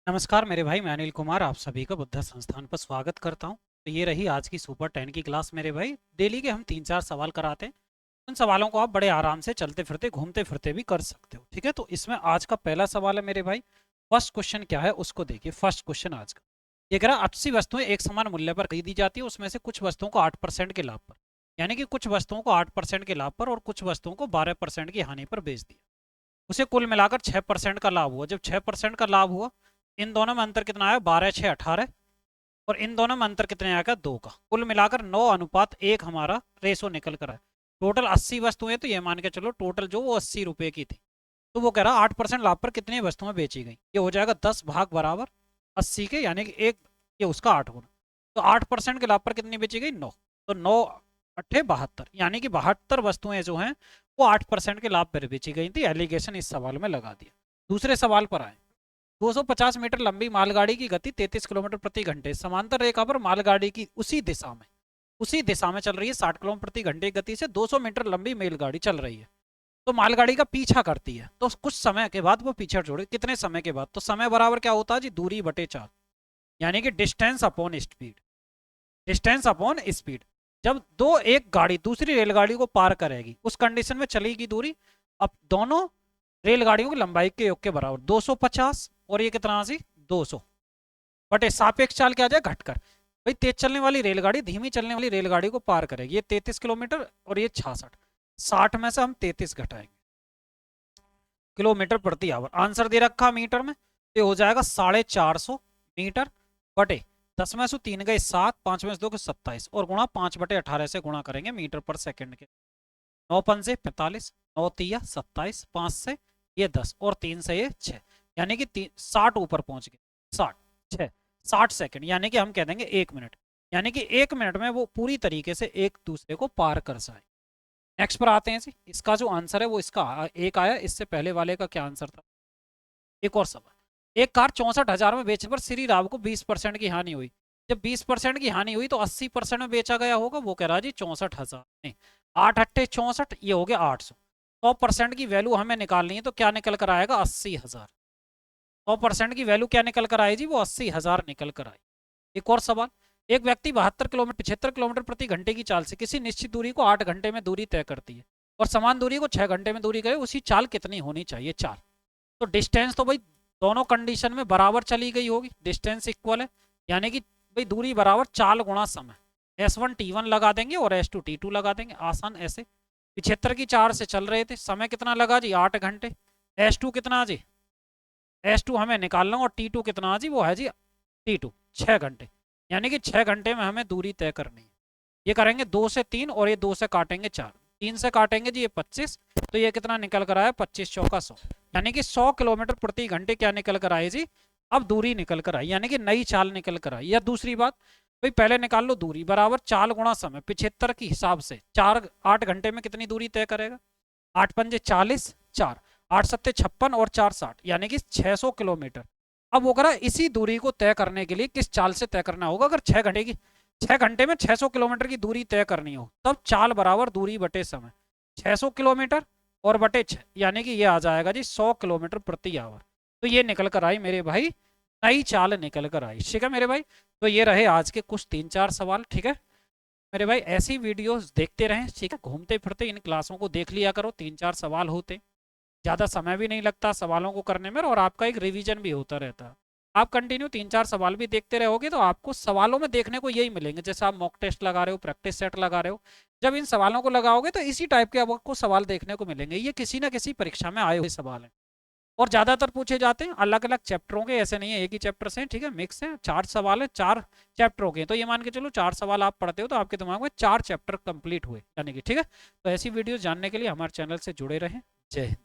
नमस्कार मेरे भाई, मैं अनिल कुमार आप सभी का बुद्धा संस्थान पर स्वागत करता हूं। तो ये रही आज की सुपर 10 की क्लास मेरे भाई। डेली के हम 3-4 सवाल कराते हैं। उन सवालों को आप बड़े आराम से चलते फिरते घूमते फिरते भी कर सकते हो, ठीक है। तो इसमें आज का पहला सवाल है मेरे भाई। फर्स्ट क्वेश्चन क्या है उसको देखिए। फर्स्ट क्वेश्चन आज का ये कह रहा 80 वस्तुएं एक समान मूल्य पर खरीदी जाती है, उसमें से कुछ वस्तुओं को 8% के लाभ पर, यानी कि कुछ वस्तुओं को 8% के लाभ पर और कुछ वस्तुओं को 12% की हानि पर बेच दिया। उसे कुल मिलाकर 6% का लाभ हुआ। जब 6% का लाभ हुआ, इन दोनों में अंतर कितना आया? 12 6 18। और इन दोनों में अंतर कितने आएगा? 2 का। कुल मिलाकर 9:1 हमारा रेशो निकल कर आया। टोटल 80 वस्तुएं, तो ये मान के चलो टोटल जो वो 80 रुपए की थी। तो वो कह रहा 8% लाभ पर कितनी वस्तुएं बेची गई। ये हो जाएगा 10 भाग बराबर 80 के, यानी कि एक, ये उसका 8 गुना। तो 8% के लाभ पर कितनी बेची गई? 9। तो 9 8 72, यानी कि 72 वस्तुएं जो हैं वो 8% के लाभ पर बेची गई थी। एलिगेशन इस सवाल में लगा दिया। दूसरे सवाल पर आए। 250 मीटर लंबी मालगाड़ी की गति 33 किलोमीटर प्रति घंटे, समांतर रेखा पर मालगाड़ी की उसी दिशा में चल रही है। 60 किलोमीटर प्रति घंटे की गति से 200 मीटर लंबी मेलगाड़ी चल रही है। तो मालगाड़ी का पीछा करती है, तो कुछ समय के बाद वो पीछे छोड़े। कितने समय के बाद? तो समय बराबर क्या होता है जी? दूरी बटे 4, यानी कि distance upon speed. Distance upon speed. जब एक गाड़ी दूसरी रेलगाड़ी को पार करेगी, उस कंडीशन में चलेगी दूरी। अब दोनों रेलगाड़ियों की लंबाई के योग के बराबर 250, और ये कितना सी 200 बटे सापेक्ष चाल क्या आ जाए? घटकर। भाई तेज चलने वाली रेलगाड़ी धीमी चलने वाली रेलगाड़ी को पार करेगी। ये 33 किलोमीटर और ये 66। 60 में से हम 33 घटाएंगे, किलोमीटर प्रति आवर। आंसर दे रखा मीटर में, तो ये हो जाएगा 450 मीटर बटे 10 में से 3 गए 7, 5 में से 2 के 27, और गुणा 5/18 से गुणा करेंगे मीटर पर सेकंड के। 9 पंजे 45, 9 तिया 27, 5 से ये 10 और 3 से ये 6, यानी कि 60 ऊपर पहुंच गए। 60 6 60 सेकंड, यानी कि हम कह देंगे 1 मिनट। यानी कि 1 मिनट में वो पूरी तरीके से एक दूसरे को पार कर जाए। नेक्स्ट पर आते हैं जी। इसका जो आंसर है वो इसका एक आया। इससे पहले वाले का क्या आंसर था? एक और सवाल। एक कार 64,000 में बेचने पर श्री राव को 20% की हानि हुई। जब 20% की हानि हुई तो 80% में बेचा गया होगा। वो कह रहा है जी 64,000 नहीं, 8 8 64, ये हो गया 800। 100% की वैल्यू हमें निकालनी है, तो क्या निकल कर आएगा? 80,000। 100% की वैल्यू क्या निकल कर आई जी? वो 80,000 निकल कर आई। एक और सवाल। एक व्यक्ति 75 किलोमीटर प्रति घंटे की चाल से किसी निश्चित दूरी को 8 घंटे में दूरी तय करती है, और समान दूरी को 6 घंटे में दूरी गए। उसी चाल कितनी होनी चाहिए? चाल। तो डिस्टेंस तो भाई दोनों कंडीशन में बराबर चली गई होगी। डिस्टेंस इक्वल है, यानी कि भाई दूरी बराबर चाल गुणा समय। S1 T1 लगा देंगे और S2 T2 लगा देंगे। आसान ऐसे। 75 की 4 से चल रहे थे, समय कितना लगा जी? 8 घंटे। S2 कितना जी? S2 हमें निकालना, और T2 कितना जी? वो है जी T2 6 घंटे, यानी कि 6 घंटे में हमें दूरी तय करनी है। ये करेंगे 2 से 3, और ये 2 से काटेंगे 4, 3 से काटेंगे जी ये 25। तो ये कितना निकल कर आया? 25 चौका 100, यानी कि 100 किलोमीटर प्रति घंटे क्या निकल कर आए जी? अब दूरी निकल कर आई, यानी कि नई चाल निकल कर आई। या दूसरी बात, भाई पहले निकाल लो दूरी बराबर चाल गुणा समय। 75 की हिसाब से 8 घंटे में कितनी दूरी तय करेगा? 8 पंजे 40, 4 8 सत्ते 56 और 4 60, यानी कि 600 किलोमीटर। अब वो करा इसी दूरी को तय करने के लिए किस चाल से तय करना होगा? अगर 6 घंटे में 600 किलोमीटर की दूरी तय करनी हो, तब चाल बराबर दूरी बटे समय। 600 किलोमीटर और बटे 6, यानी कि ये आ जाएगा जी 100 किलोमीटर प्रति आवर। तो ये निकल कर आई मेरे भाई, नई चाल निकल कर आई। ठीक है मेरे भाई। तो ये रहे आज के कुछ 3-4 सवाल। ठीक है मेरे भाई, ऐसी वीडियोस देखते रहें। ठीक है, घूमते फिरते इन क्लासों को देख लिया करो। 3-4 सवाल होते, ज़्यादा समय भी नहीं लगता सवालों को करने में, और आपका एक रिवीजन भी होता रहता है। आप कंटिन्यू 3-4 सवाल भी देखते रहोगे तो आपको सवालों में देखने को यही मिलेंगे। जैसे आप मॉक टेस्ट लगा रहे हो, प्रैक्टिस सेट लगा रहे हो, जब इन सवालों को लगाओगे तो इसी टाइप के आपको सवाल देखने को मिलेंगे। ये किसी ना किसी परीक्षा में आए हुए सवाल हैं, और ज़्यादातर पूछे जाते हैं अलग अलग चैप्टरों के। ऐसे नहीं है एक ही चैप्टर से, ठीक है, मिक्स है। 4 सवाल है 4 चैप्टरों के, तो ये मान के चलो 4 सवाल आप पढ़ते हो तो आपके दिमाग में 4 चैप्टर कंप्लीट हुए, यानी कि ठीक है। तो ऐसी वीडियो जानने के लिए हमारे चैनल से जुड़े रहें। जय हिंद।